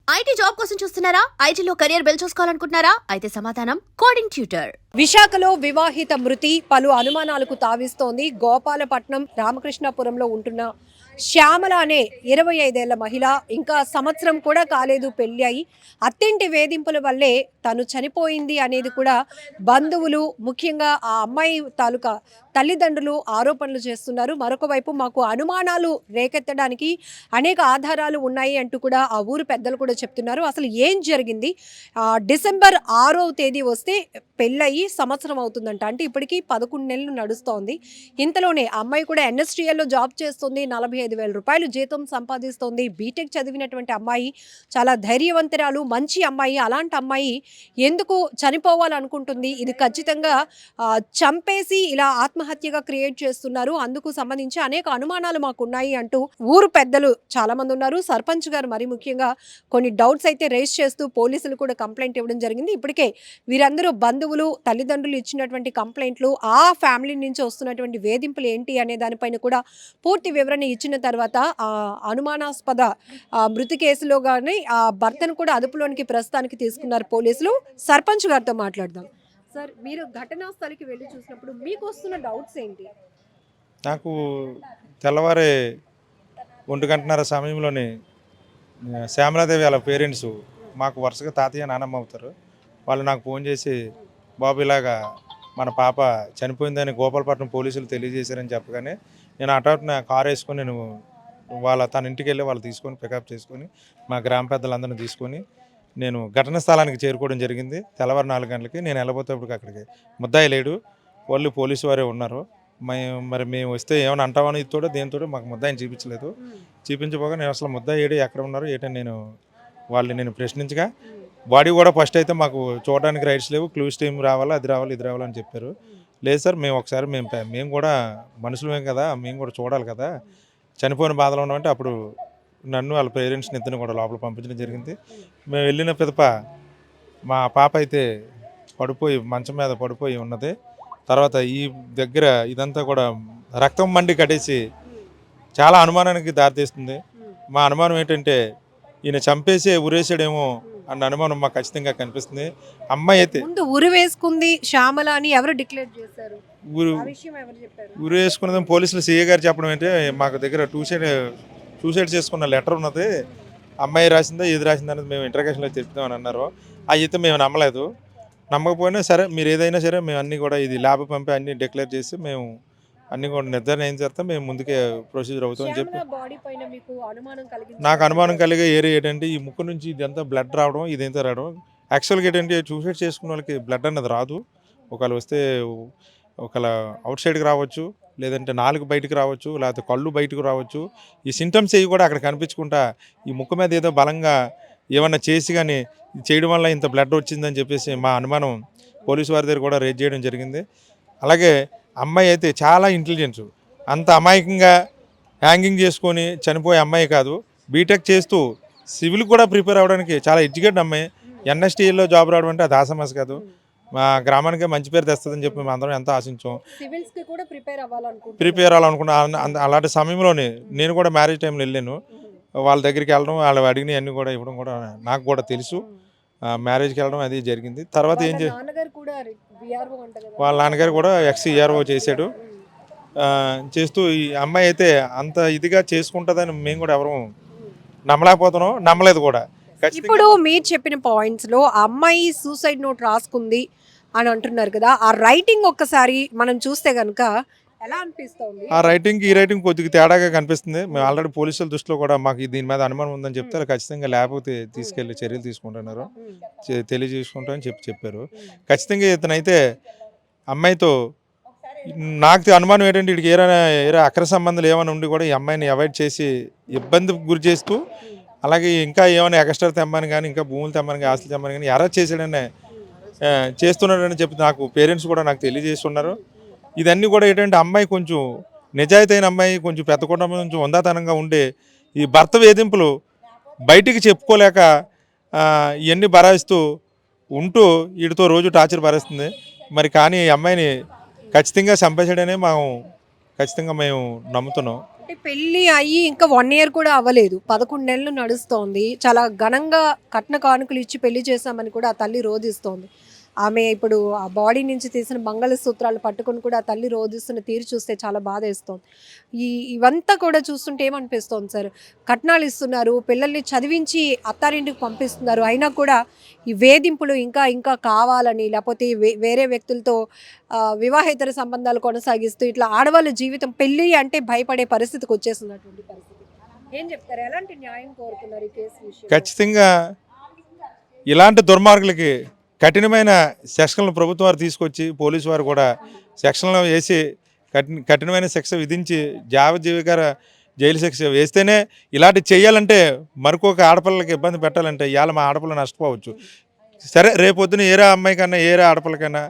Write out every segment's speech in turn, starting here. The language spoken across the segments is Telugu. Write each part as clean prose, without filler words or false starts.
ఐటీ జాబ్ కోసం చూస్తున్నారా? ఐటీలో కెరియర్ బిల్డ్ చూసుకోవాలనుకుంటున్నారా? అయితే సమాధానం కోడింగ్ ట్యూటర్. విశాఖలో వివాహిత మృతి పలు అనుమానాలకు తావిస్తోంది. గోపాలపట్నం రామకృష్ణాపురంలో ఉంటున్న శ్యామల అనే 25 ఏళ్ల మహిళ ఇంకా సంవత్సరం కూడా కాలేదు పెళ్లి అయి. అత్తింటి వేధింపుల వల్లే తను చనిపోయింది అనేది కూడా బంధువులు, ముఖ్యంగా ఆ అమ్మాయి తాలూకా తల్లిదండ్రులు ఆరోపణలు చేస్తున్నారు. మరొక వైపు మాకు అనుమానాలు రేకెత్తడానికి అనేక ఆధారాలు ఉన్నాయి అంటూ కూడా ఆ ఊరు పెద్దలు కూడా చెప్తున్నారు. అసలు ఏం జరిగింది? డిసెంబర్ 6వ తేదీ వస్తే పెళ్ళయి సంవత్సరం అవుతుందంట. అంటే ఇప్పటికీ 11 నెలలు నడుస్తోంది. ఇంతలోనే ఆ అమ్మాయి కూడా ఎన్ఎస్టీఎల్లో జాబ్ చేస్తుంది. 45,000 రూపాయలు జీతం సంపాదిస్తోంది. బీటెక్ చదివినటువంటి అమ్మాయి, చాలా ధైర్యవంతురాలు, మంచి అమ్మాయి. అలాంటి అమ్మాయి ఎందుకు చనిపోవాలనుకుంటుంది? ఇది ఖచ్చితంగా చంపేసి ఇలా ఆత్మహత్యగా క్రియేట్ చేస్తున్నారు. అందుకు సంబంధించి అనేక అనుమానాలు మాకున్నాయి అంటూ ఊరు పెద్దలు చాలా మంది ఉన్నారు. సర్పంచ్ గారు మరి ముఖ్యంగా కొన్ని డౌట్స్ అయితే రేస్ చేస్తూ పోలీసులు కూడా కంప్లైంట్ ఇవ్వడం జరిగింది. ఇప్పటికే వీరందరూ బంధువులు, తల్లిదండ్రులు ఇచ్చినటువంటి కంప్లైంట్లు, ఆ ఫ్యామిలీ నుంచి వస్తున్నటువంటి వేధింపులు ఏంటి అనే దానిపైన కూడా పూర్తి వివరణ ఇచ్చిన తర్వాత అనుమానాస్పద మృతి కేసులో కానీ ఆ భర్తను కూడా అదుపులోనికి ప్రస్తుతానికి తీసుకున్నారు పోలీసులు. సర్పంచ్ గారితో మాట్లాడదాం. సార్, మీరు ఘటనా స్థలికి వెళ్ళి చూసినప్పుడు మీకు వస్తున్న డౌట్స్ ఏంటి? నాకు తెల్లవారే 1:30 సమయంలోనే శ్యామలాదేవి వాళ్ళ పేరెంట్స్ మాకు వరుసగా తాతయ్య నానమ్మ అవుతారు. వాళ్ళు నాకు ఫోన్ చేసి, బాబు ఇలాగా మన పాప చనిపోయిందని గోపాలపట్నం పోలీసులు తెలియజేశారని చెప్పగానే నేను హఠాత్తున కారు వేసుకొని నేను తన ఇంటికి వెళ్ళి వాళ్ళు తీసుకొని పికప్ చేసుకొని మా గ్రామ పెద్దలందరినీ తీసుకొని నేను ఘటన స్థలానికి చేరుకోవడం జరిగింది. తెల్లవారు 4 గంటలకి నేను వెళ్ళబోతేప్పటికి అక్కడికి ముద్దాయి లేడు, వాళ్ళు పోలీసు వారే ఉన్నారు. మరి మేము వస్తే ఏమైనా అంటామని ఇతోడో దేనితోడో మాకు ముద్దాయిని చూపించలేదు. చూపించబోగా నేను అసలు ముద్దాయి ఏడు ఎక్కడ ఉన్నారు ఏంటని నేను ప్రశ్నించగా, బాడీ కూడా ఫస్ట్ అయితే మాకు చూడడానికి రైట్స్ లేవు, క్లూస్ టీమ్ రావాలా, అది రావాలి ఇది రావాలని చెప్పారు. లేదు సార్, మేము ఒకసారి మేము కూడా మనుషులమే కదా, మేము కూడా చూడాలి కదా, చనిపోయిన బాధలో ఉన్నామంటే అప్పుడు నన్ను వాళ్ళ పేరెంట్స్ని ఇద్దరిని కూడా లోపల పంపించడం జరిగింది. మేము వెళ్ళిన పిదప మా పాప అయితే మంచం మీద పడిపోయి ఉన్నది. తర్వాత ఈ దగ్గర ఇదంతా కూడా రక్తం మండి కట్టేసి చాలా అనుమానానికి దారితీస్తుంది. మా అనుమానం ఏంటంటే ఈయన చంపేసి ఉరేసాడేమో అన్న అనుమానం మాకు ఖచ్చితంగా కనిపిస్తుంది. అమ్మాయి అయితే ఉరి వేసుకుంది శ్యామల అని ఎవరు డిక్లేర్ చేశారు? ఉరి వేసుకున్నది పోలీసులు సీఏ గారు చెప్పడం ఏంటంటే, మాకు దగ్గర సూసైడ్ చేసుకున్న లెటర్ ఉన్నది, అమ్మాయి రాసిందా ఏది రాసిందా అనేది మేము ఇంటర్గేషన్లో చెప్తామని అన్నారు. అయితే మేము నమ్మలేదు. నమ్మకపోయినా సరే, మీరు ఏదైనా సరే మేము అన్నీ కూడా ఇది ల్యాబ్ పంపి అన్నీ డిక్లేర్ చేసి మేము అన్నీ కూడా నిర్ధారణ అయిన తర్వాత మేము ముందుకే ప్రొసీజర్ అవుతామని చెప్పి. నాకు అనుమానం కలిగే ఏరియా ఏంటంటే ఈ ముక్కు నుంచి ఇదంతా బ్లడ్ రావడం, ఇదంతా రావడం. యాక్చువల్గా ఏంటంటే సూసైడ్ చేసుకున్న వాళ్ళకి బ్లడ్ అన్నది రాదు. ఒకవేళ వస్తే ఒకవేళ అవుట్ సైడ్కి రావచ్చు, లేదంటే నాలుగు బయటకు రావచ్చు, లేకపోతే కళ్ళు బయటకు రావచ్చు. ఈ సింటమ్స్ అవి కూడా అక్కడ కనిపించుకుంటా ఈ ముక్కు మీద ఏదో బలంగా ఏమన్నా చేసి కానీ చేయడం వల్ల ఇంత బ్లడ్ వచ్చిందని చెప్పేసి మా అనుమానం పోలీసు వారి దగ్గర కూడా రేజ్ చేయడం జరిగింది. అలాగే అమ్మాయి అయితే చాలా ఇంటెలిజెన్స్, అంత అమాయకంగా హ్యాంగింగ్ చేసుకొని చనిపోయే అమ్మాయి కాదు. బీటెక్ చేస్తూ సివిల్ కూడా ప్రిపేర్ అవ్వడానికి చాలా ఎడ్యుకేటెడ్ అమ్మాయి. ఎన్ఎస్టీఎల్లో జాబ్ రావడం అంటే అది ఆసమస్ కాదు. మా గ్రామానికే మంచి పేరు తెస్తుందని చెప్పి మేము అందరం ఎంతో ఆశించాం. ప్రిపేర్ అవ్వాలనుకున్నా. అలాంటి సమయంలోనే నేను కూడా మ్యారేజ్ టైంలో వెళ్ళాను. వాళ్ళ దగ్గరికి వెళ్ళడం, వాళ్ళు అడిగినవి అన్నీ కూడా ఇవ్వడం కూడా నాకు కూడా తెలుసు. మ్యారేజ్కి వెళ్ళడం అది జరిగింది. తర్వాత ఏం వాళ్ళ నాన్నగారు కూడా ఎక్స్-ERO చేశాడు. చేస్తూ ఈ అమ్మాయి అయితే అంత ఇదిగా చేసుకుంటుందని మేము కూడా ఎవరు నమ్మలేకపోతున్నాం, నమ్మలేదు కూడా. ఇప్పుడు మీరు చెప్పిన పాయింట్స్లో అమ్మాయి సూసైడ్ నోట్ రాసుకుంది అని అంటున్నారు కదా, ఆ రైటింగ్ ఒక్కసారి మనం చూస్తే కనుక ఎలా అనిపిస్తుంది? ఆ రైటింగ్ ఈ రైటింగ్ కొద్దిగా తేడాగా కనిపిస్తుంది. మేము ఆల్రెడీ పోలీసుల దృష్టిలో కూడా మాకు దీని మీద అనుమానం ఉందని చెప్తే ఖచ్చితంగా ల్యాబ్ తీసుకెళ్ళి చర్యలు తీసుకుంటున్నారు, తెలియజేసుకుంటామని చెప్పారు. ఖచ్చితంగా ఇతనైతే అమ్మాయితో నాకు అనుమానం ఏంటంటే వీడికి ఏరే అక్ర సంబంధాలు ఏమైనా ఉండి కూడా ఈ అమ్మాయిని అవాయిడ్ చేసి ఇబ్బంది గురి చేస్తూ, అలాగే ఇంకా ఏమైనా ఎక్స్ట్రా తెమ్మని కానీ, ఇంకా భూములు తెమ్మని కానీ, ఆస్తులు తెమ్మని కానీ ఎరా చేసాడనే చేస్తున్నాడని చెప్పి నాకు పేరెంట్స్ కూడా నాకు తెలియజేస్తున్నారు. ఇదన్నీ కూడా ఏంటంటే అమ్మాయి కొంచెం నిజాయితీ అయిన అమ్మాయి, కొంచెం పెద్ద కుటుంబం నుంచి ఉందాతనంగా ఉండే ఈ భర్త వేధింపులు బయటికి చెప్పుకోలేక ఇవన్నీ భరాయిస్తూ ఉంటూ వీటితో రోజు టార్చర్ భరిస్తుంది. కానీ ఈ అమ్మాయిని ఖచ్చితంగా చంపేసాడనే ఖచ్చితంగా మేము నమ్ముతున్నాం. అంటే పెళ్లి అయ్యి ఇంకా 1 ఇయర్ కూడా అవ్వలేదు, 11 నెలలు నడుస్తోంది. చాలా ఘనంగా కట్న కానుకలు ఇచ్చి పెళ్లి చేశామని కూడా ఆ తల్లి రోధిస్తోంది. ఆమె ఇప్పుడు ఆ బాడీ నుంచి తీసిన మంగళసూత్రాలు పట్టుకొని కూడా ఆ తల్లి రోధిస్తున్న తీరు చూస్తే చాలా బాధేస్తోంది. ఇవంతా కూడా చూస్తుంటే ఏమనిపిస్తోంది సార్? కట్నాలు ఇస్తున్నారు, పిల్లల్ని చదివించి అత్తారింటికి పంపిస్తున్నారు, అయినా కూడా ఈ వేధింపులు ఇంకా ఇంకా కావాలని, లేకపోతే వేరే వ్యక్తులతో వివాహేతర సంబంధాలు కొనసాగిస్తూ ఇట్లా ఆడవాళ్ళ జీవితం పెళ్ళి అంటే భయపడే పరిస్థితికి వచ్చేసినటువంటి పరిస్థితి. ఏం చెప్తారు? ఎలాంటి న్యాయం కోరుతున్నారు ఈ కేసు విషయం? ఖచ్చితంగా ఇలాంటి దుర్మార్గులకి కఠినమైన సెక్షన్లు ప్రభుత్వం వారు తీసుకొచ్చి పోలీసు వారు కూడా సెక్షన్లు వేసి కఠినమైన శిక్ష విధించి యావజ్జీవికర జైలు శిక్ష వేస్తేనే ఇలాంటివి చేయాలంటే మరొక ఆడపిల్లలకి ఇబ్బంది పెట్టాలంటే ఇవాళ మా ఆడపిల్ల నష్టపోవచ్చు. సరే రేపొద్దున ఏరే అమ్మాయికన్నా ఏరే ఆడపిల్లకైనా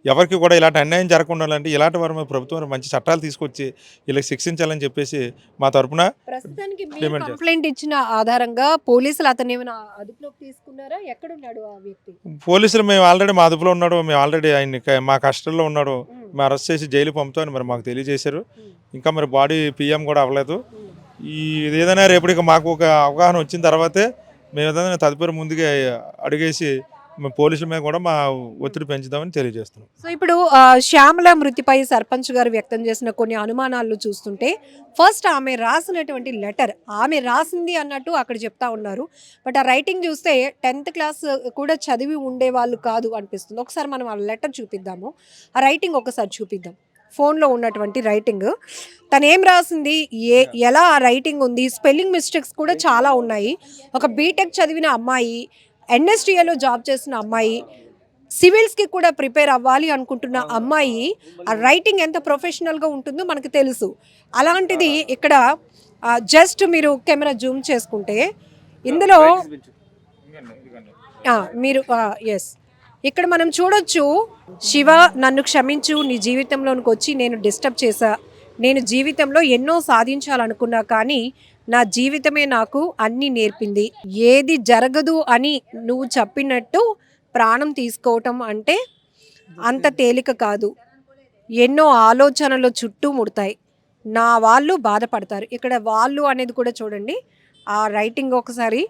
ఎవరికి కూడా ఇలాంటి అన్యాయం జరగకుండా ఉండాలంటే ఇలాంటి వారి మీద ప్రభుత్వం మంచి చట్టాలు తీసుకొచ్చి వీళ్ళకి శిక్షించాలని చెప్పేసి మా తరపున ప్రస్తుతానికి మీరు కంప్లైంట్ ఇచ్చిన ఆధారంగా పోలీసులు అతను ఏమైనా అదుపులోకి తీసుకున్నారా? ఎక్కడున్నాడు ఆ వ్యక్తి? పోలీసులు మేము ఆల్రెడీ మా అదుపులో ఉన్నాడు, మేము ఆల్రెడీ ఆయన్ని మా కస్టడీలో ఉన్నాడు, మేము అరెస్ట్ చేసి జైలు పంపుతామని మరి మాకు తెలియజేశారు. ఇంకా మరి బాడీ పిఎం కూడా అవ్వలేదు. ఇది ఏదైనా రేపటికి మాకు ఒక అవగాహన వచ్చిన తర్వాతే మేము ఏదైనా తదుపరి ముందుగా అడిగేసి పోలీసుల మీద కూడా మా ఒత్తిడి పెంచుదామని తెలియజేస్తున్నాం. సో ఇప్పుడు శ్యామల మృతిపై సర్పంచ్ గారు వ్యక్తం చేసిన కొన్ని అనుమానాలు చూస్తుంటే ఫస్ట్ ఆమె రాసినటువంటి లెటర్, ఆమె రాసింది అన్నట్టు అక్కడ చెప్తా ఉన్నారు. బట్ ఆ రైటింగ్ చూస్తే 10th క్లాస్ కూడా చదివి ఉండే వాళ్ళు కాదు అనిపిస్తుంది. ఒకసారి మనం ఆ లెటర్ చూపిద్దాము, ఆ రైటింగ్ ఒకసారి చూపిద్దాం. ఫోన్లో ఉన్నటువంటి రైటింగ్ తను ఏం రాసింది, ఎలా ఆ రైటింగ్ ఉంది, స్పెల్లింగ్ మిస్టేక్స్ కూడా చాలా ఉన్నాయి. ఒక బీటెక్ చదివిన అమ్మాయి, ఎన్ఎస్టీఏలో జాబ్ చేసిన అమ్మాయి, సివిల్స్కి కూడా ప్రిపేర్ అవ్వాలి అనుకుంటున్న అమ్మాయి, ఆ రైటింగ్ ఎంత ప్రొఫెషనల్గా ఉంటుందో మనకు తెలుసు. అలాంటిది ఇక్కడ జస్ట్ మీరు కెమెరా జూమ్ చేసుకుంటే ఇందులో మీరు ఎస్ ఇక్కడ మనం చూడొచ్చు, శివ నన్ను క్షమించు, నీ జీవితంలోనికి వచ్చి నేను డిస్టర్బ్ చేశా, నేను జీవితంలో ఎన్నో సాధించాలనుకున్నా కానీ నా జీవితమే నాకు అన్నీ నేర్పింది, ఏది జరగదు అని నువ్వు చెప్పినట్టు ప్రాణం తీసుకోవటం అంటే అంత తేలిక కాదు, ఎన్నో ఆలోచనలు చుట్టూ ముడతాయి, నా వాళ్ళు బాధపడతారు. ఇక్కడ వాళ్ళు అనేది కూడా చూడండి, ఆ రైటింగ్ ఒకసారి,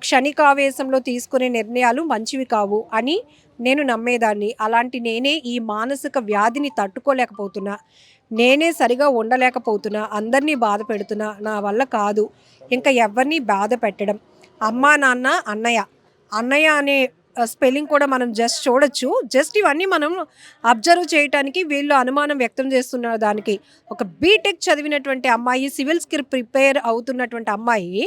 క్షణికావేశంలో తీసుకునే నిర్ణయాలు మంచివి కావు అని నేను నమ్మేదాన్ని, అలాంటి నేనే ఈ మానసిక వ్యాధిని తట్టుకోలేకపోతున్నా, నేనే సరిగా ఉండలేకపోతున్నా, అందరినీ బాధ పెడుతున్నా, నా వల్ల కాదు ఇంకా ఎవరిని బాధ పెట్టడం. అమ్మా నాన్న అన్నయ్య, అన్నయ్య అనే స్పెల్లింగ్ కూడా మనం జస్ట్ చూడొచ్చు. జస్ట్ ఇవన్నీ మనం అబ్జర్వ్ చేయడానికి వీళ్ళు అనుమానం వ్యక్తం చేస్తున్న దానికి, ఒక బీటెక్ చదివినటువంటి అమ్మాయి, సివిల్స్కి ప్రిపేర్ అవుతున్నటువంటి అమ్మాయి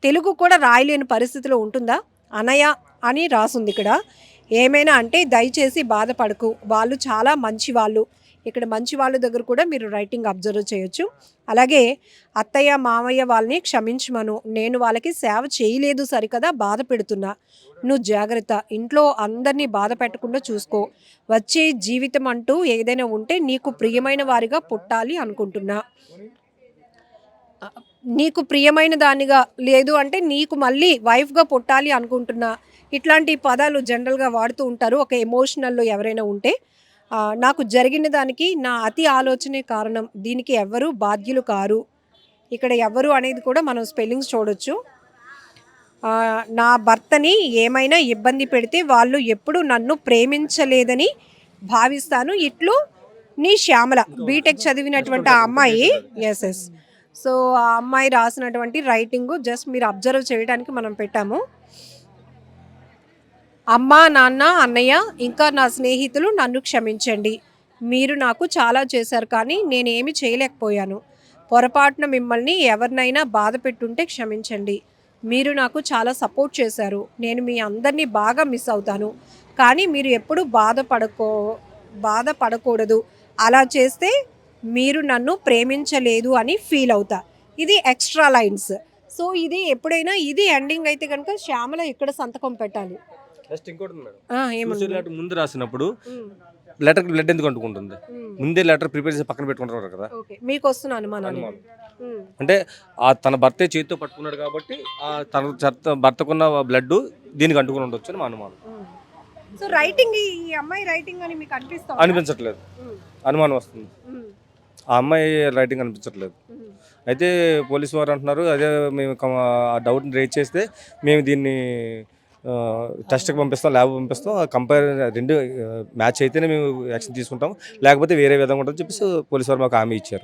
తెలుగు కూడా రాయలేని పరిస్థితిలో ఉంటుందా? అన్నయ్య అని రాసుంది ఇక్కడ. ఏమైనా అంటే దయచేసి బాధపడకు, వాళ్ళు చాలా మంచి వాళ్ళు. ఇక్కడ మంచి వాళ్ళ దగ్గర కూడా మీరు రైటింగ్ అబ్జర్వ్ చేయొచ్చు. అలాగే అత్తయ్య మామయ్య వాళ్ళని క్షమించమను, నేను వాళ్ళకి సేవ చేయలేదు సరికదా, బాధ పెడుతున్నా, నువ్వు జాగ్రత్త, ఇంట్లో అందరినీ బాధ పెట్టకుండా చూసుకో, వచ్చే జీవితం అంటూ ఏదైనా ఉంటే నీకు ప్రియమైన వారిగా పుట్టాలి అనుకుంటున్నా, నీకు ప్రియమైన దానిగా లేదు అంటే నీకు మళ్ళీ వైఫ్గా పుట్టాలి అనుకుంటున్నా. ఇట్లాంటి పదాలు జనరల్గా వాడుతూ ఉంటారు ఒక ఎమోషనల్లో ఎవరైనా ఉంటే. నాకు జరిగిన దానికి నా అతి ఆలోచనే కారణం, దీనికి ఎవరు బాధ్యులు కారు. ఇక్కడ ఎవరు అనేది కూడా మనం స్పెల్లింగ్స్ చూడొచ్చు. నా భర్తని ఏమైనా ఇబ్బంది పెడితే వాళ్ళు ఎప్పుడు నన్ను ప్రేమించలేదని భావిస్తాను, ఇట్లు నీ శ్యామల, బీటెక్ చదివినటువంటి ఆ అమ్మాయి. ఎస్. సో ఆ అమ్మాయి రాసినటువంటి రైటింగ్ జస్ట్ మీరు అబ్జర్వ్ చేయడానికి మనం పెట్టాము. అమ్మా నాన్న అన్నయ్య ఇంకా నా స్నేహితులు నన్ను క్షమించండి, మీరు నాకు చాలా చేశారు కానీ నేనేమి చేయలేకపోయాను, పొరపాటున మిమ్మల్ని ఎవరినైనా బాధ పెట్టుంటే క్షమించండి, మీరు నాకు చాలా సపోర్ట్ చేశారు, నేను మీ అందరినీ బాగా మిస్ అవుతాను, కానీ మీరు ఎప్పుడు బాధపడకూడదు, అలా చేస్తే మీరు నన్ను ప్రేమించలేదు అని ఫీల్ అవుతా. ఇది ఎక్స్ట్రా లైన్స్. సో ఇది ఎప్పుడైనా ఇది ఎండింగ్ అయితే కనుక శ్యామల ఇక్కడ సంతకం పెట్టాలి. నెక్స్ట్ ఇంకోటి ఉంది మేడం, లెటర్ ముందు రాసినప్పుడు లెటర్కి బ్లడ్ ఎందుకు అంటుకుంటుంది? ముందే లెటర్ ప్రిపేర్ చేసి పక్కన పెట్టుకుంటారు కదా. మీకు వస్తున్న అనుమానం అంటే తన భర్తే చేతితో పట్టుకున్నాడు కాబట్టి తన భర్తకున్న బ్లడ్ దీనికి అంటుకుని ఉండొచ్చు అని మా అనుమానం. సో రైటింగ్, ఈ అమ్మాయి రైటింగ్ అని మీకు అనిపిస్తోందా? అనిపించట్లేదు, అనుమానం వస్తుంది. ఆ అమ్మాయి రైటింగ్ అనిపించట్లేదు. అయితే పోలీసు వారు అంటున్నారు అదే మేము ఆ డౌట్ని రేజ్ చేస్తే మేము దీన్ని టెస్ట్కి పంపిస్తాం, ల్యాబ్ పంపిస్తాం, కంపేర్ రెండు మ్యాచ్ అయితేనే మేము యాక్షన్ తీసుకుంటాం, లేకపోతే వేరే విధంగా ఉంటుందని చెప్పేసి పోలీసు వారు మాకు హామీ ఇచ్చారు.